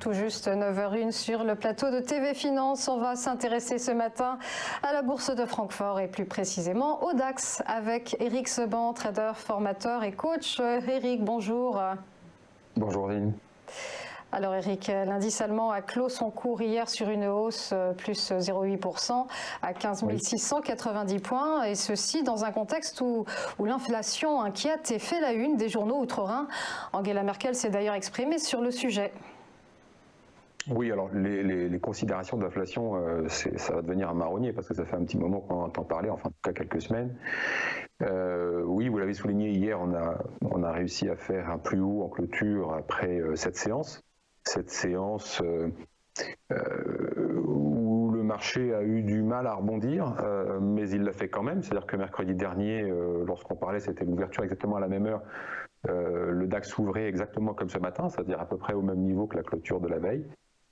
Tout juste 9h01 sur le plateau de TV Finance. On va s'intéresser ce matin à la bourse de Francfort et plus précisément au DAX avec Eric Seban, trader, formateur et coach. Eric, bonjour. Bonjour Lynn. Alors Eric, l'indice allemand a clos son cours hier sur une hausse plus 0,8% à 15 690 points, et ceci dans un contexte où l'inflation inquiète et fait la une des journaux outre-Rhin. Angela Merkel s'est d'ailleurs exprimée sur le sujet. Oui, alors les considérations d'inflation, ça va devenir un marronnier parce que ça fait un petit moment qu'on en entend parler, enfin en tout cas quelques semaines. Oui, vous l'avez souligné hier, on a réussi à faire un plus haut en clôture après cette séance. Cette séance où le marché a eu du mal à rebondir, mais il l'a fait quand même. C'est-à-dire que mercredi dernier, lorsqu'on parlait, c'était l'ouverture exactement à la même heure. Le DAX s'ouvrait exactement comme ce matin, c'est-à-dire à peu près au même niveau que la clôture de la veille.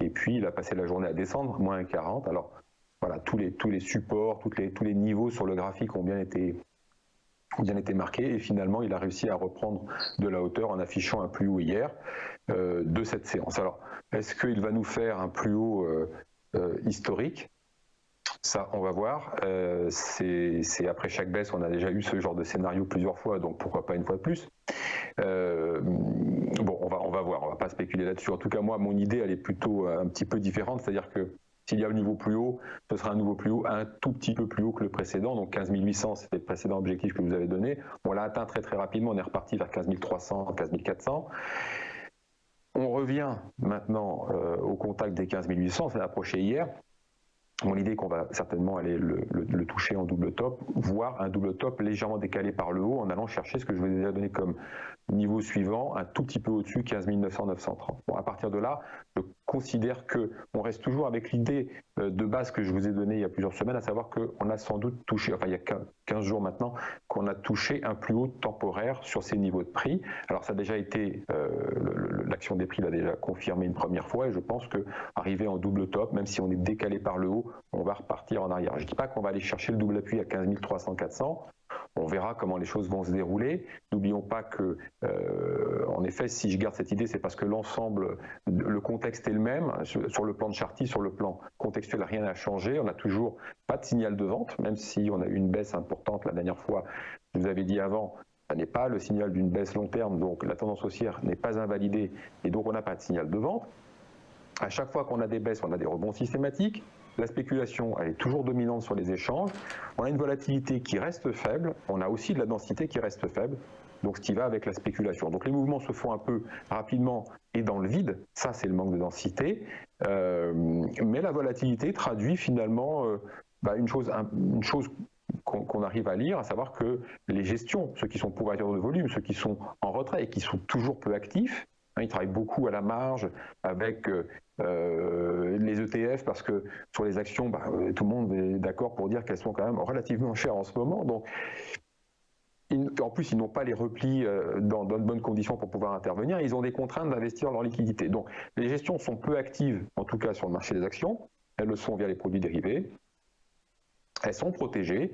Et puis, il a passé la journée à descendre, moins 40. Alors, voilà, tous les supports, tous les niveaux sur le graphique ont bien été marqués. Et finalement, il a réussi à reprendre de la hauteur en affichant un plus haut hier de cette séance. Alors, est-ce qu'il va nous faire un plus haut historique ? Ça, on va voir. C'est après chaque baisse, on a déjà eu ce genre de scénario plusieurs fois, donc pourquoi pas une fois de plus. Bon, on va voir, on va pas spéculer là-dessus. En tout cas, moi, mon idée, elle est plutôt un petit peu différente, c'est-à-dire que s'il y a un nouveau plus haut, ce sera un nouveau plus haut, un tout petit peu plus haut que le précédent. Donc 15 800, c'était le précédent objectif que je vous avez donné. On l'a atteint très très rapidement, on est reparti vers 15 300, 15 400. On revient maintenant au contact des 15 800, on s'est approché hier. Mon idée est qu'on va certainement aller le toucher en double top, voire un double top légèrement décalé par le haut en allant chercher ce que je vous ai déjà donné comme niveau suivant, un tout petit peu au-dessus, 15 900, 930. Bon, à partir de là, je considère qu'on reste toujours avec l'idée de base que je vous ai donnée il y a plusieurs semaines, à savoir qu'on a sans doute touché, enfin il y a 15 jours maintenant, qu'on a touché un plus haut temporaire sur ces niveaux de prix. Alors ça a déjà été, l'action des prix l'a déjà confirmé une première fois, et je pense qu'arriver en double top, même si on est décalé par le haut, on va repartir en arrière. Je ne dis pas qu'on va aller chercher le double appui à 15 300, 400. On verra comment les choses vont se dérouler. N'oublions pas que, en effet, si je garde cette idée, c'est parce que l'ensemble, le contexte est le même. Sur le plan de Charty, sur le plan contextuel, rien n'a changé. On n'a toujours pas de signal de vente, même si on a eu une baisse importante la dernière fois. Je vous avais dit avant, ça n'est pas le signal d'une baisse long terme, donc la tendance haussière n'est pas invalidée, et donc on n'a pas de signal de vente. À chaque fois qu'on a des baisses, on a des rebonds systématiques. La spéculation, elle est toujours dominante sur les échanges. On a une volatilité qui reste faible. On a aussi de la densité qui reste faible. Donc, ce qui va avec la spéculation. Donc, les mouvements se font un peu rapidement et dans le vide. Ça, c'est le manque de densité. Mais la volatilité traduit finalement une chose qu'on arrive à lire, à savoir que les gestions, ceux qui sont pourvoyeurs de volume, ceux qui sont en retrait et qui sont toujours peu actifs, ils travaillent beaucoup à la marge avec les ETF, parce que sur les actions, tout le monde est d'accord pour dire qu'elles sont quand même relativement chères en ce moment. Donc, en plus, ils n'ont pas les replis dans de bonnes conditions pour pouvoir intervenir. Ils ont des contraintes d'investir leur liquidité. Donc, les gestions sont peu actives, en tout cas sur le marché des actions. Elles le sont via les produits dérivés. Elles sont protégées.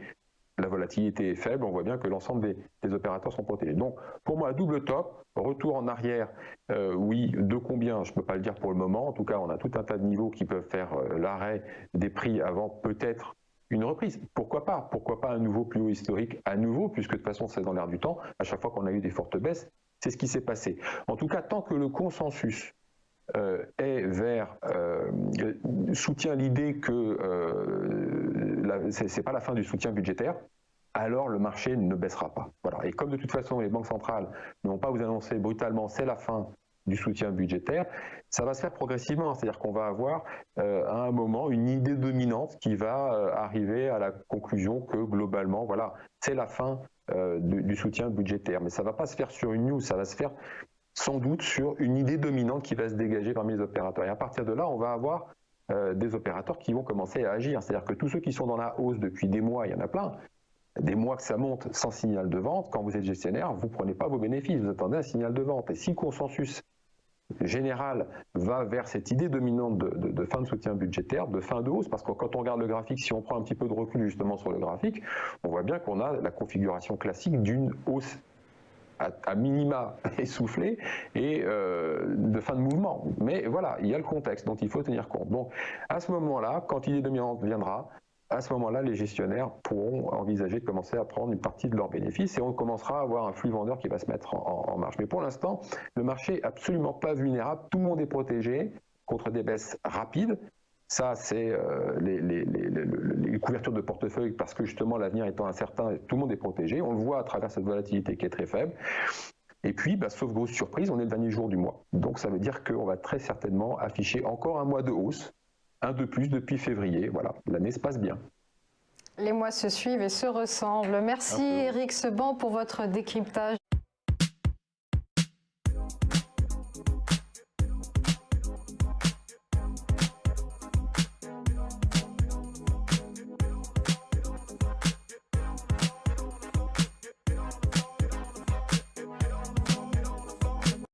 La volatilité est faible, on voit bien que l'ensemble des opérateurs sont protégés. Donc, pour moi, double top, retour en arrière, oui, de combien, je ne peux pas le dire pour le moment. En tout cas, on a tout un tas de niveaux qui peuvent faire l'arrêt des prix avant peut-être une reprise. Pourquoi pas un nouveau plus haut historique à nouveau, puisque de toute façon, c'est dans l'air du temps. À chaque fois qu'on a eu des fortes baisses, c'est ce qui s'est passé. En tout cas, tant que le consensus est vers soutient l'idée que c'est pas la fin du soutien budgétaire, alors le marché ne baissera pas. Voilà. Et comme de toute façon les banques centrales ne vont pas vous annoncer brutalement c'est la fin du soutien budgétaire, ça va se faire progressivement, c'est-à-dire qu'on va avoir à un moment une idée dominante qui va arriver à la conclusion que globalement, voilà, c'est la fin du soutien budgétaire. Mais ça ne va pas se faire sur une news, ça va se faire sans doute sur une idée dominante qui va se dégager parmi les opérateurs. Et à partir de là, on va avoir des opérateurs qui vont commencer à agir. C'est-à-dire que tous ceux qui sont dans la hausse depuis des mois, il y en a plein, des mois que ça monte sans signal de vente, quand vous êtes gestionnaire, vous ne prenez pas vos bénéfices, vous attendez un signal de vente. Et si le consensus général va vers cette idée dominante de fin de soutien budgétaire, de fin de hausse, parce que quand on regarde le graphique, si on prend un petit peu de recul justement sur le graphique, on voit bien qu'on a la configuration classique d'une hausse à minima essoufflée et de fin de mouvement. Mais voilà, il y a le contexte dont il faut tenir compte. Donc à ce moment-là, quand l'idée dominante viendra, à ce moment-là, les gestionnaires pourront envisager de commencer à prendre une partie de leurs bénéfices et on commencera à avoir un flux vendeur qui va se mettre en marche. Mais pour l'instant, le marché n'est absolument pas vulnérable. Tout le monde est protégé contre des baisses rapides. Ça, c'est les couvertures de portefeuille parce que justement l'avenir étant incertain, tout le monde est protégé. On le voit à travers cette volatilité qui est très faible. Et puis, sauf grosse surprise, on est le dernier jour du mois. Donc ça veut dire qu'on va très certainement afficher encore un mois de hausse. Un de plus depuis février. Voilà, l'année se passe bien. Les mois se suivent et se ressemblent. Merci Éric Seban pour votre décryptage.